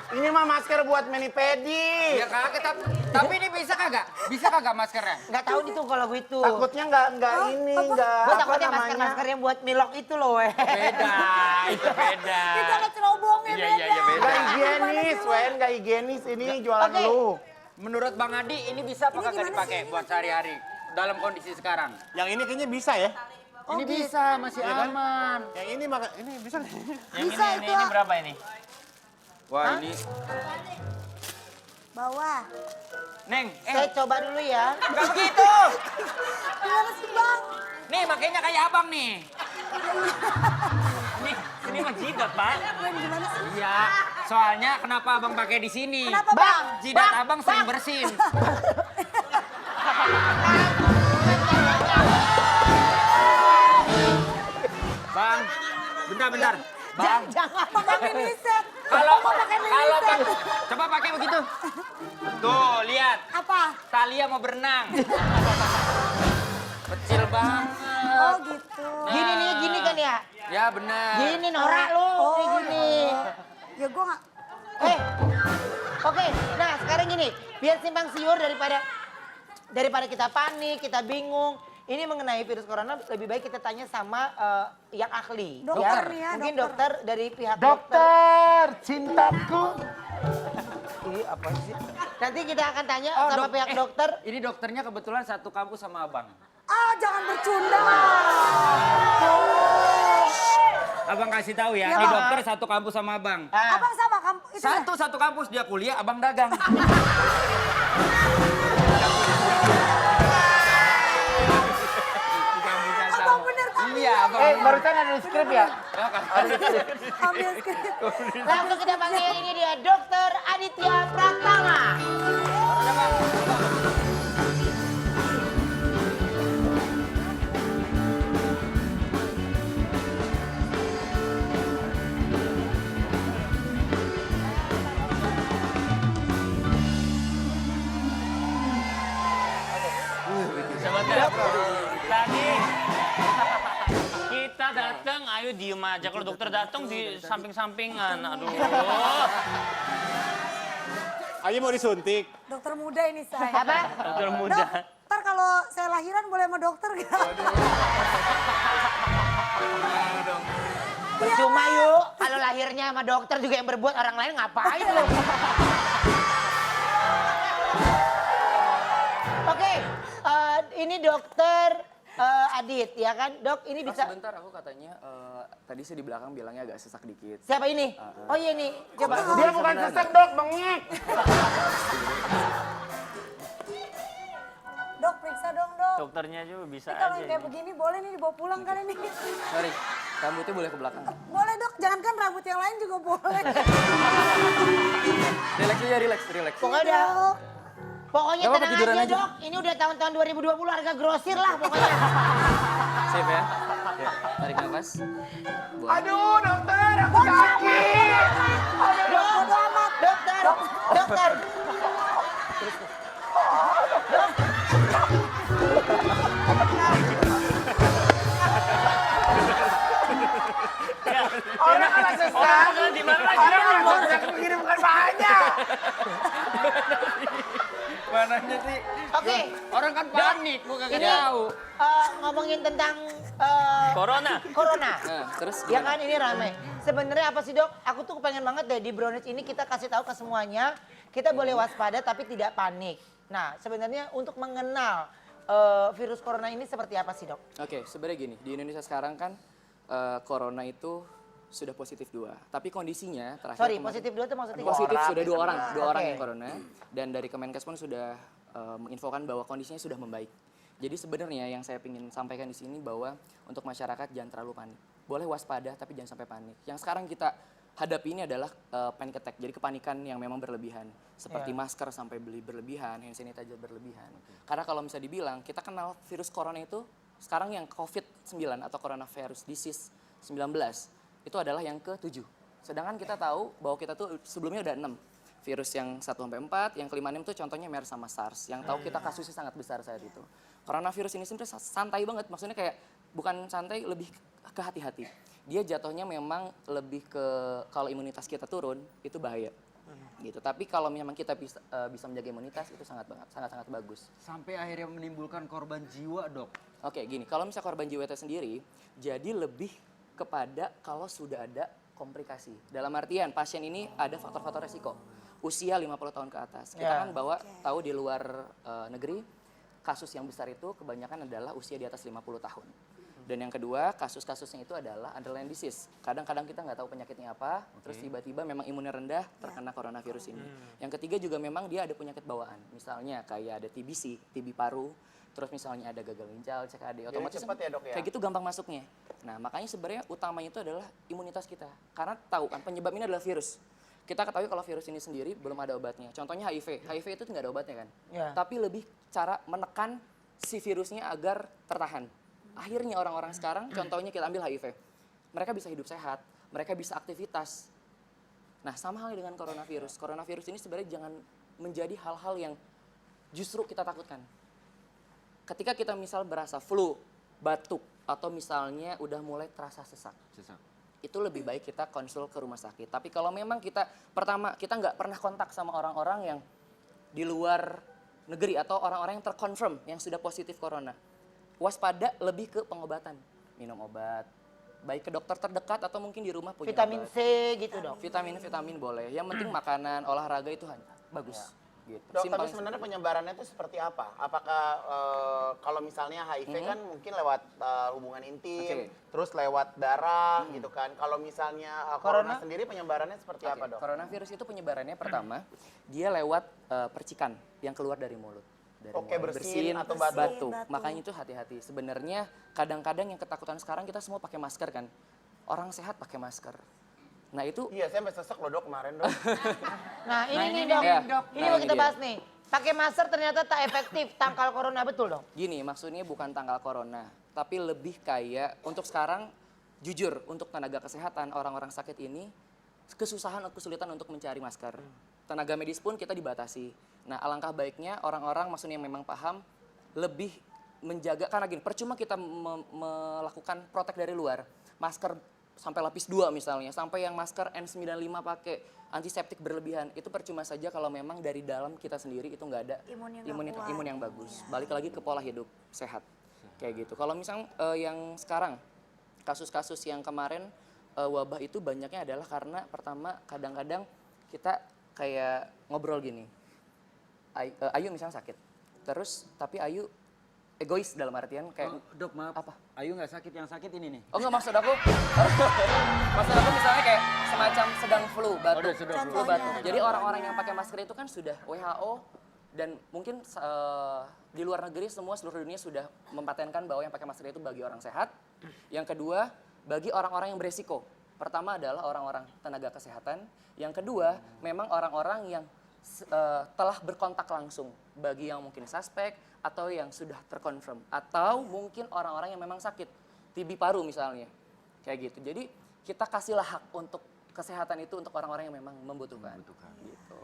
Ini mah masker buat mani-pedi. Ya kagak, tapi ini bisa kagak? Bisa kagak maskernya? Nggak tahu itu kalau itu. Takutnya nggak ini, nggak Gue apa takutnya namanya. masker-masker yang buat milok itu loh, weh. Beda, itu beda. Kita ada cerobongnya Iya, beda. iya, iya, beda. Nggak higienis, Wen, nggak higienis. Ini jualan Oke. lu. Menurut Bang Adi, ini bisa apa Ini kagak gimana dipakai sih? Ini buat sehari-hari? Dalam kondisi sekarang. Yang ini kayaknya bisa ya. Ini bisa, masih Iya kan? aman. Yang ini bisa. Bisa itu. Ini berapa ini? Wah, ini... Bawah. Neng, Saya coba dulu ya. Enggak begitu! Gimana sih bang? Nih, makanya kayak abang nih. ini mah jidat, Pak. Wen gimana sih? Iya, soalnya kenapa abang pakai di sini? Kenapa bang? Jidat abang sering bersin. Bang, bentar. Bang, Jangan pakai miniset. kalau pakai kalau miniset. coba pakai begitu. Tuh, lihat. Apa? Talia mau berenang. Kecil banget. Oh gitu. Gini nih, gini kan ya? Ya benar. Gini norak lu, kayak gini. Ya gue nggak. Oke, nah sekarang gini, biar simpang siur daripada kita panik, kita bingung. Ini mengenai virus corona lebih baik kita tanya sama yang ahli. Dokter nih ya, Mungkin dokter. dokter dari pihak Dokter, cintaku. Ih, apa sih? Nanti kita akan tanya Oh, sama pihak dokter. Ini dokternya kebetulan satu kampus sama abang. Ah jangan bercunda. Abang kasih tahu ya, Iya, ini Bang. dokter satu kampus sama abang. Ah, Abang sama kamu itu ya? Satu kampus dia kuliah, abang dagang. Abang bener kan? Iya, abang. Barusan ada di skrip ya? Ambil skrip. langsung kita panggil ini dia Dokter Aditya Pratama. Sahabatnya, tadi kita datang, ayo diem aja. Kalau dokter datang di samping-sampingan, aduh. Ayo mau disuntik. Dokter muda ini saya. Apa? Dokter Dok, muda. ntar kalau saya lahiran boleh sama dokter gak? Percuma yuk, kalau lahirnya sama dokter juga yang berbuat orang lain ngapain lo? Oke, ini dokter Adit ya kan? Dok, ini bisa... Sebentar, aku katanya tadi sih di belakang bilangnya agak sesak dikit. Siapa ini? Oh iya nih, coba. Dia bukan sesak dok, bengek. Dok periksa dong dok. Dokternya juga bisa Ini kalau aja. yang kayak ini. begini boleh nih dibawa pulang kali ini. Sorry, rambutnya boleh ke belakang. Boleh dok, jangankan rambut yang lain juga boleh. Relax aja, relax. Pokoknya Dok. Pokoknya Gak apa-apa, tenang tiduran aja, aja. Dok. Ini udah tahun-tahun 2020 harga grosir lah pokoknya. Sip ya. Ya, tarik nafas. Buang. Aduh dokter, aku sakit. Dokter, dokter. Orang kalau sesak. Orang di mana lagi? Orang kalau sesak mengirimkan banyak. Mananya sih? Oke, Orang kan panik, gua kagak ini tahu. ngomongin tentang Corona. corona. Nah, terus Ya gimana? kan ini ramai. Sebenarnya apa sih dok? Aku tuh pengen banget deh di Brownies ini kita kasih tahu ke semuanya. Kita boleh waspada tapi tidak panik. Nah sebenarnya untuk mengenal virus corona ini seperti apa sih dok? Oke, sebenarnya gini, di Indonesia sekarang kan corona itu sudah positif 2. Tapi kondisinya terakhir Sorry, kemarin- positif 2 itu maksudnya? Positif sudah 2 orang, 2 orang Oke. yang corona. Dan dari Kemenkes pun sudah menginfokan bahwa kondisinya sudah membaik. Jadi sebenarnya yang saya ingin sampaikan di sini bahwa untuk masyarakat jangan terlalu panik. Boleh waspada tapi jangan sampai panik. Yang sekarang kita hadapi ini adalah panic attack. Jadi kepanikan yang memang berlebihan. Seperti masker sampai beli berlebihan, hand sanitizer berlebihan. Karena kalau bisa dibilang kita kenal virus corona itu sekarang yang COVID-19 atau coronavirus disease 19 itu adalah yang ke-7. Sedangkan kita tahu bahwa kita tuh sebelumnya udah 6. Virus yang 1-4, yang ke-5-6 tuh contohnya MERS sama SARS. Yang tahu kita kasusnya sangat besar saat itu. Coronavirus ini sendiri santai banget, maksudnya kayak bukan santai, lebih ke hati-hati. Dia jatuhnya memang lebih ke kalau imunitas kita turun, itu bahaya. Gitu. Tapi kalau memang kita bisa menjaga imunitas itu sangat bagus. Sampai akhirnya menimbulkan korban jiwa, Dok. Oke, gini, kalau misalnya korban jiwa itu sendiri, jadi lebih kepada kalau sudah ada komplikasi. Dalam artian pasien ini ada faktor-faktor resiko. Usia 50 tahun ke atas. Kita kan tahu di luar negeri, kasus yang besar itu kebanyakan adalah usia di atas 50 tahun. Dan yang kedua, kasus-kasusnya itu adalah underlying disease. Kadang-kadang kita nggak tahu penyakitnya apa, terus tiba-tiba memang imunnya rendah terkena coronavirus ini. Yang ketiga juga memang dia ada penyakit bawaan. Misalnya kayak ada TBC, TB paru, terus misalnya ada gagal ginjal, CKD. Otomatis cepat ya, Dok, ya? kayak gitu gampang masuknya. Nah, makanya sebenarnya utamanya itu adalah imunitas kita. Karena tahu kan penyebab ini adalah virus. Kita ketahui kalau virus ini sendiri belum ada obatnya. Contohnya HIV. HIV itu nggak ada obatnya kan? Tapi lebih cara menekan si virusnya agar tertahan. Akhirnya orang-orang sekarang, contohnya kita ambil HIV. Mereka bisa hidup sehat, mereka bisa aktivitas. Nah, sama halnya dengan coronavirus. Coronavirus ini sebenarnya jangan menjadi hal-hal yang justru kita takutkan. Ketika kita misal berasa flu, batuk, atau misalnya udah mulai terasa sesak. Itu lebih baik kita konsul ke rumah sakit. Tapi kalau memang pertama kita nggak pernah kontak sama orang-orang yang di luar negeri atau orang-orang yang terkonfirm yang sudah positif corona, waspada lebih ke pengobatan, minum obat, baik ke dokter terdekat atau mungkin di rumah punya Vitamin obat. C gitu dok. Vitamin boleh. Yang penting makanan, olahraga itu bagus. Gitu. Dok, Simpel tapi sih. sebenarnya penyebarannya itu seperti apa? Apakah kalau misalnya HIV kan mungkin lewat hubungan intim, terus lewat darah gitu kan. Kalau misalnya corona sendiri penyebarannya seperti apa, Dok? Coronavirus itu penyebarannya pertama, dia lewat percikan yang keluar dari mulut. Dari mulut, bersin atau batu. batu. Makanya itu hati-hati. Sebenarnya kadang-kadang yang ketakutan sekarang kita semua pakai masker kan. Orang sehat pakai masker. Nah itu Iya, saya sampai sesek loh, Dok, kemarin, Dok. Nah ini nih dok, ini Nah, mau ini kita dia. bahas nih. Pakai masker ternyata tak efektif tangkal corona, betul dong? gini, maksudnya bukan tanggal corona, tapi lebih kayak untuk sekarang jujur untuk tenaga kesehatan orang-orang sakit ini kesusahan atau kesulitan untuk mencari masker. Tenaga medis pun kita dibatasi. Nah, alangkah baiknya orang-orang maksudnya yang memang paham lebih menjaga, karena gini, percuma kita melakukan protek dari luar. Masker sampai lapis 2 misalnya, sampai yang masker N95 pakai antiseptik berlebihan, itu percuma saja kalau memang dari dalam kita sendiri itu nggak ada imun yang bagus. Balik lagi ke pola hidup sehat, kayak gitu. Kalau misalnya yang sekarang, kasus-kasus yang kemarin wabah itu banyaknya adalah karena pertama kadang-kadang kita kayak ngobrol gini, Ayu misalnya sakit, terus tapi Ayu egois dalam artian kayak Dok, maaf. Apa? Ayu nggak sakit, yang sakit ini nih. oh enggak, maksud aku misalnya kayak semacam sedang flu batuk, flu batuk. Jadi orang-orang yang pakai masker itu kan sudah WHO dan mungkin di luar negeri seluruh dunia sudah mempatenkan bahwa yang pakai masker itu bagi orang sehat. Yang kedua, bagi orang-orang yang beresiko. Pertama adalah orang-orang tenaga kesehatan. Yang kedua, memang orang-orang yang telah berkontak langsung, bagi yang mungkin suspek atau yang sudah terkonfirm, atau mungkin orang-orang yang memang sakit TB paru misalnya, kayak gitu. Jadi kita kasihlah hak untuk kesehatan itu untuk orang-orang yang memang membutuhkan. Gitu.